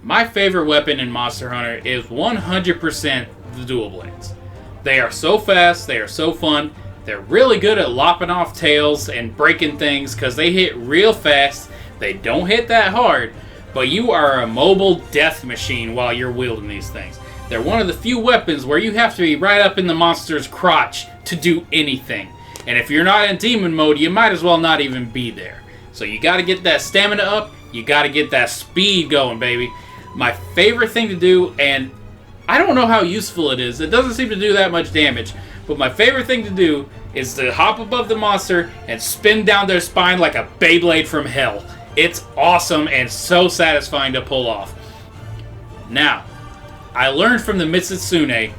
My favorite weapon in Monster Hunter is 100% the dual blades. They are so fast, they are so fun. They're really good at lopping off tails and breaking things because they hit real fast. They don't hit that hard, but you are a mobile death machine while you're wielding these things. They're one of the few weapons where you have to be right up in the monster's crotch to do anything. And if you're not in demon mode, you might as well not even be there. So you gotta get that stamina up, you gotta get that speed going, baby. My favorite thing to do, and I don't know how useful it is, it doesn't seem to do that much damage, but my favorite thing to do is to hop above the monster and spin down their spine like a Beyblade from hell. It's awesome and so satisfying to pull off. Now, I learned from the Mitsitsune,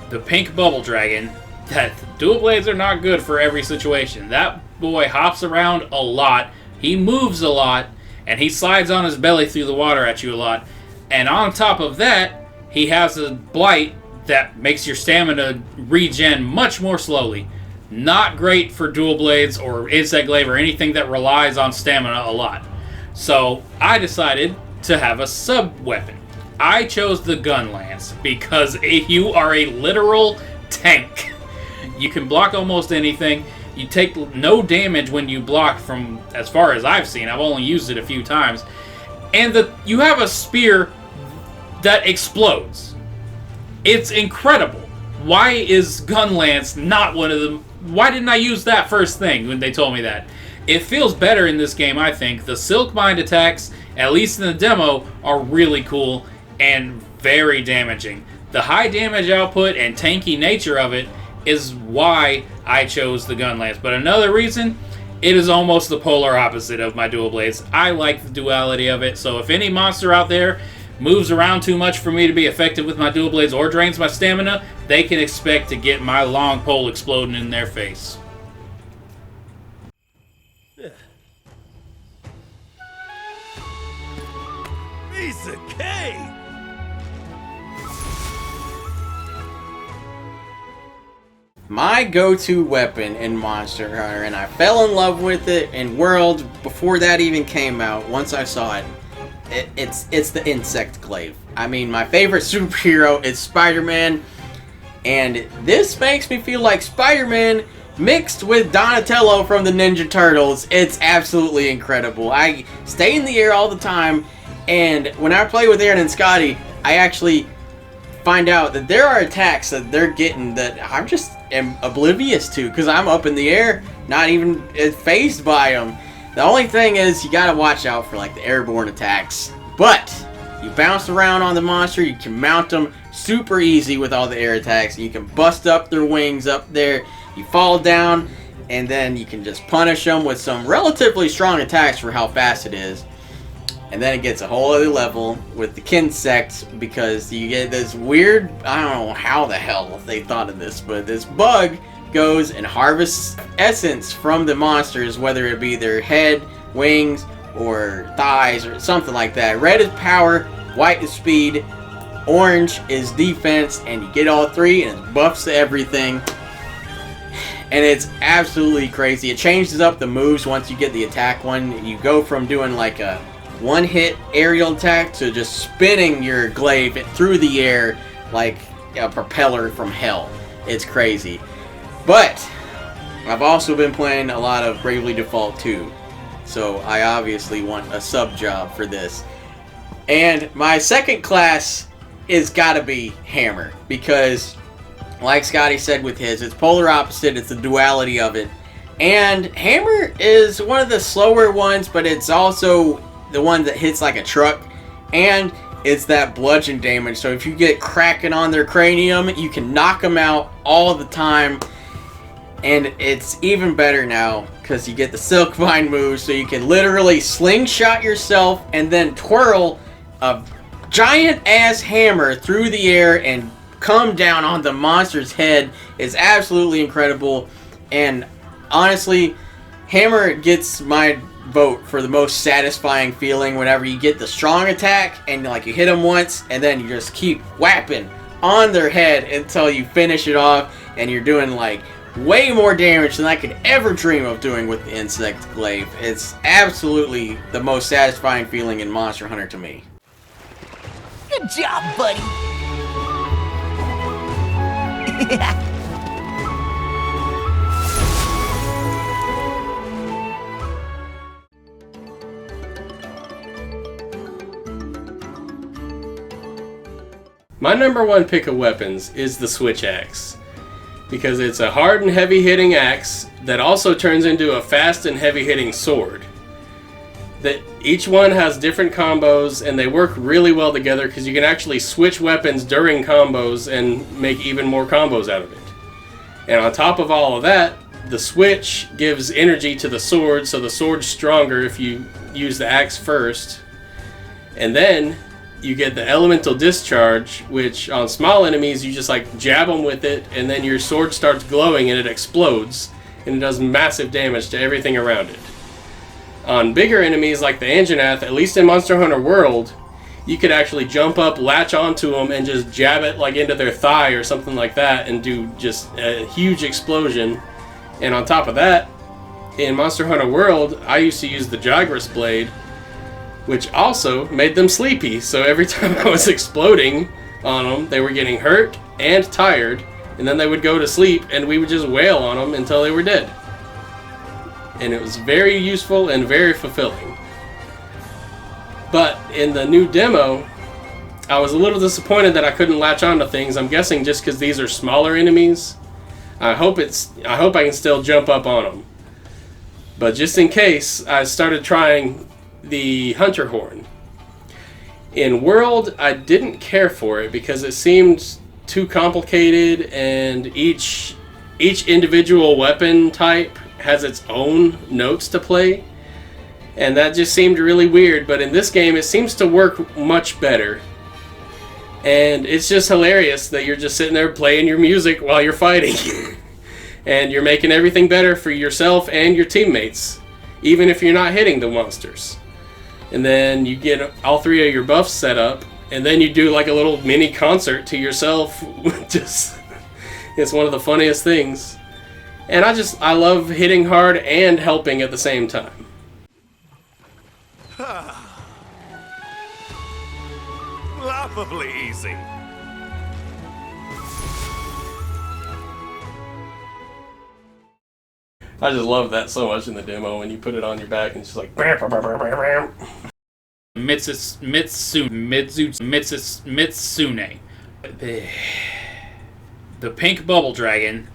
the pink bubble dragon, that dual blades are not good for every situation. That boy hops around a lot, he moves a lot, and he slides on his belly through the water at you a lot. And on top of that, he has a blight that makes your stamina regen much more slowly. Not great for dual blades or insect glaive or anything that relies on stamina a lot. So I decided to have a sub-weapon. I chose the gun lance because you are a literal tank. You can block almost anything. You take no damage when you block from, as far as I've seen. I've only used it a few times. And you have a spear that explodes. It's incredible. Why is gun lance not one of them? Why didn't I use that first thing when they told me that? It feels better in this game, I think. The Silk Bind attacks, at least in the demo, are really cool and very damaging. The high damage output and tanky nature of it is why I chose the gun lance. But another reason, it is almost the polar opposite of my dual blades. I like the duality of it, so if any monster out there moves around too much for me to be effective with my dual blades or drains my stamina, they can expect to get my long pole exploding in their face. Piece of cake! My go-to weapon in Monster Hunter, and I fell in love with it in World before that even came out. Once I saw it, it's the insect glaive. I mean, my favorite superhero is Spider-Man, and this makes me feel like Spider-Man mixed with Donatello from the Ninja Turtles. It's absolutely incredible. I stay in the air all the time, and when I play with Aaron and Scotty, I actually find out that there are attacks that they're getting that I'm just am oblivious to because I'm up in the air, not even phased by them. The only thing is you gotta watch out for like the airborne attacks. But you bounce around on the monster, you can mount them super easy with all the air attacks. You can bust up their wings up there, you fall down, and then you can just punish them with some relatively strong attacks for how fast it is. And then it gets a whole other level with the Kinsect because you get this weird, I don't know how the hell they thought of this, but this bug goes and harvests essence from the monsters, whether it be their head, wings, or thighs, or something like that. Red is power, white is speed, orange is defense, and you get all three and it buffs everything. And it's absolutely crazy. It changes up the moves once you get the attack one. You go from doing like a one-hit aerial attack to just spinning your glaive through the air like a propeller from hell. It's crazy. But I've also been playing a lot of Bravely Default 2, so I obviously want a sub job for this. And my second class is gotta be Hammer, because like Scotty said with his, it's polar opposite, it's the duality of it. And Hammer is one of the slower ones, but it's also the one that hits like a truck, and it's that bludgeon damage. So if you get cracking on their cranium, you can knock them out all the time. And it's even better now because you get the Silk Vine move, so you can literally slingshot yourself and then twirl a giant ass hammer through the air and come down on the monster's head. It's absolutely incredible. And honestly, Hammer gets my vote for the most satisfying feeling whenever you get the strong attack and like you hit them once and then you just keep whapping on their head until you finish it off, and you're doing like way more damage than I could ever dream of doing with the insect glaive. It's absolutely the most satisfying feeling in Monster Hunter to me. Good job, buddy. My number one pick of weapons is the switch axe, because it's a hard and heavy hitting axe that also turns into a fast and heavy hitting sword. That each one has different combos and they work really well together because you can actually switch weapons during combos and make even more combos out of it. And on top of all of that, the switch gives energy to the sword, so the sword's stronger if you use the axe first. And then you get the elemental discharge, which on small enemies you just like jab them with it, and then your sword starts glowing and it explodes, and it does massive damage to everything around it. On bigger enemies like the Anjanath, at least in Monster Hunter World, you could actually jump up, latch onto them, and just jab it like into their thigh or something like that, and do just a huge explosion. And on top of that, in Monster Hunter World, I used to use the Jagras blade, which also made them sleepy. So every time I was exploding on them, they were getting hurt and tired, and then they would go to sleep, and we would just wail on them until they were dead. And it was very useful and very fulfilling. But in the new demo, I was a little disappointed that I couldn't latch onto things. I'm guessing just because these are smaller enemies. I hope I can still jump up on them. But just in case, I started trying the Hunter Horn. In World, I didn't care for it because it seemed too complicated, and each individual weapon type has its own notes to play, and that just seemed really weird. But in this game, it seems to work much better, and it's just hilarious that you're just sitting there playing your music while you're fighting and you're making everything better for yourself and your teammates, even if you're not hitting the monsters. And then you get all three of your buffs set up, and then you do like a little mini concert to yourself. Just, it's one of the funniest things. And I love hitting hard and helping at the same time. Laughably easy. I just love that so much in the demo when you put it on your back and it's just like Mitsune. The pink bubble dragon